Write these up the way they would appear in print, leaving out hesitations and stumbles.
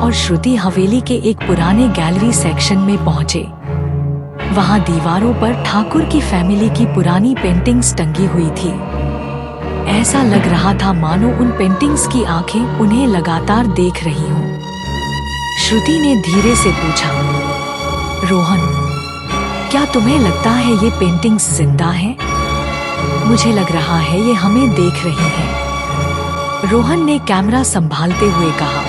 और श्रुति हवेली के एक पुराने गैलरी सेक्शन में पहुंचे। वहां दीवारों पर ठाकुर की फैमिली की पुरानी पेंटिंग्स टंगी हुई थी। ऐसा लग रहा था मानो उन पेंटिंग्स की आंखें उन्हें लगातार देख रही हों। श्रुति ने धीरे से पूछा, रोहन, क्या तुम्हें लगता है ये पेंटिंग्स जिंदा हैं? मुझे लग रहा है ये हमें देख रही हैं। रोहन ने कैमरा संभालते हुए कहा,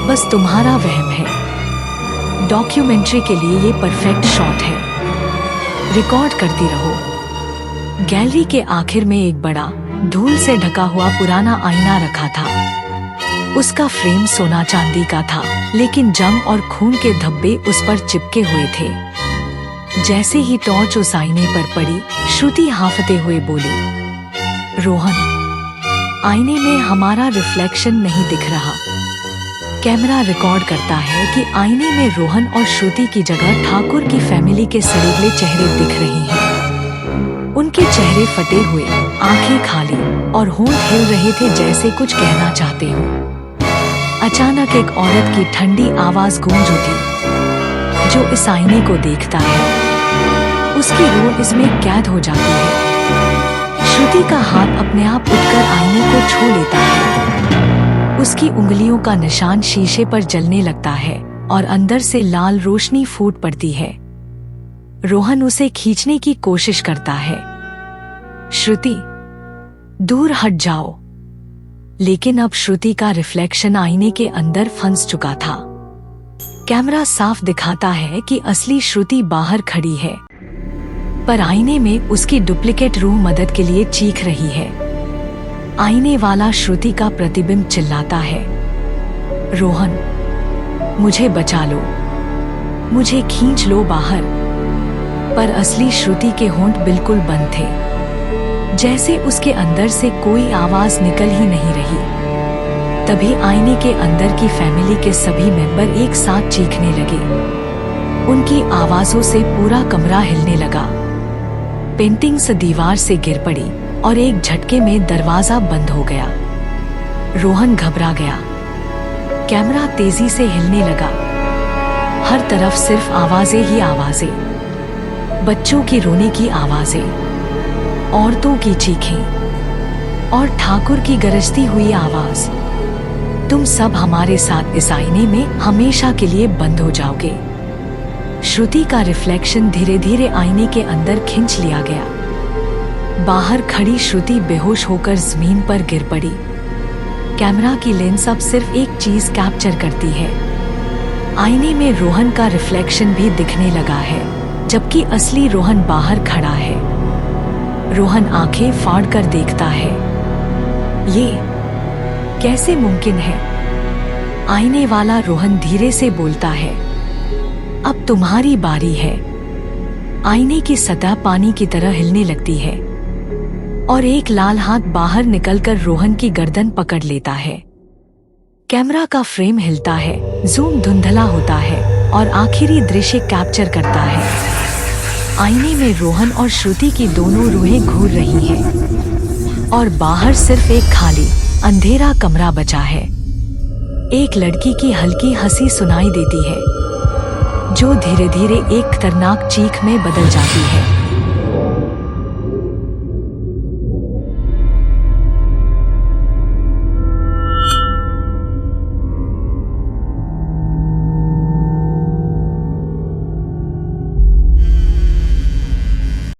बस तुम्हारा वहम है। डॉक्यूमेंट्री के लिए ये परफेक्ट शॉट है। रिकॉर्ड करती रहो। गैलरी के आखिर में एक बड़ा धूल से ढका हुआ पुराना आईना रखा था। उसका फ्रेम सोना चांदी का था, लेकिन जंग और खून के धब्बे उस पर चिपके हुए थे। जैसे ही टॉर्च उस आईने पर पड़ी, श्रुति हांफते हुए बोली, रोहन, आईने में हमारा रिफ्लेक्शन नहीं दिख रहा। कैमरा रिकॉर्ड करता है कि आईने में रोहन और श्रुति की जगह ठाकुर की फैमिली के सड़ेगले चेहरे दिख रहे हैं। उनके चेहरे फटे हुए, आंखें खाली और होंठ हिल रहे थे जैसे कुछ कहना चाहते हो। अचानक एक औरत की ठंडी आवाज गूंज उठी। जो इस आईने को देखता है, उसकी रूह इसमें कैद हो जाती है। श्रुति का हाथ अपने आप उठकर आईने को छू लेता है। उसकी उंगलियों का निशान शीशे पर जलने लगता है और अंदर से लाल रोशनी फूट पड़ती है। रोहन उसे खींचने की कोशिश करता है। श्रुति, दूर हट जाओ। लेकिन अब श्रुति का रिफ्लेक्शन आईने के अंदर फंस चुका था। कैमरा साफ दिखाता है कि असली श्रुति बाहर खड़ी है, पर आईने में उसकी डुप्लीकेट रूह मदद के लिए चीख रही है। आईने वाला श्रुति का प्रतिबिंब चिल्लाता है, रोहन, मुझे बचा लो, मुझे खींच लो बाहर। पर असली श्रुति के होंठ बिल्कुल बंद थे, जैसे उसके अंदर से कोई आवाज निकल ही नहीं रही। तभी आईने के अंदर की फैमिली के सभी मेंबर एक साथ चीखने लगे। उनकी आवाजों से पूरा कमरा हिलने लगा। पेंटिंग्स दीवार से गिर पड़ी और एक झटके में दरवाजा बंद हो गया। रोहन घबरा गया। कैमरा तेजी से हिलने लगा। हर तरफ सिर्फ आवाजें ही आवाजें, बच्चों की रोने की आवाजें, औरतों की चीखें और ठाकुर की गरजती हुई आवाज। तुम सब हमारे साथ इस आईने में हमेशा के लिए बंद हो जाओगे। श्रुति का रिफ्लेक्शन धीरे धीरे आईने के अंदर खींच लिया गया। बाहर खड़ी श्रुति बेहोश होकर जमीन पर गिर पड़ी। कैमरा की लेंस अब सिर्फ एक चीज कैप्चर करती है। आईने में रोहन का रिफ्लेक्शन भी दिखने लगा है, जबकि असली रोहन बाहर खड़ा है। रोहन आंखें फाड़कर देखता है। ये कैसे मुमकिन है? आईने वाला रोहन धीरे से बोलता है, अब तुम्हारी बारी है। आईने की सतह पानी की तरह हिलने लगती है और एक लाल हाथ बाहर निकलकर रोहन की गर्दन पकड़ लेता है। कैमरा का फ्रेम हिलता है, जूम धुंधला होता है और आखिरी दृश्य कैप्चर करता है। आईने में रोहन और श्रुति की दोनों रूहें घूर रही हैं और बाहर सिर्फ एक खाली अंधेरा कमरा बचा है। एक लड़की की हल्की हंसी सुनाई देती है, जो धीरे धीरे एक खतरनाक चीख में बदल जाती है।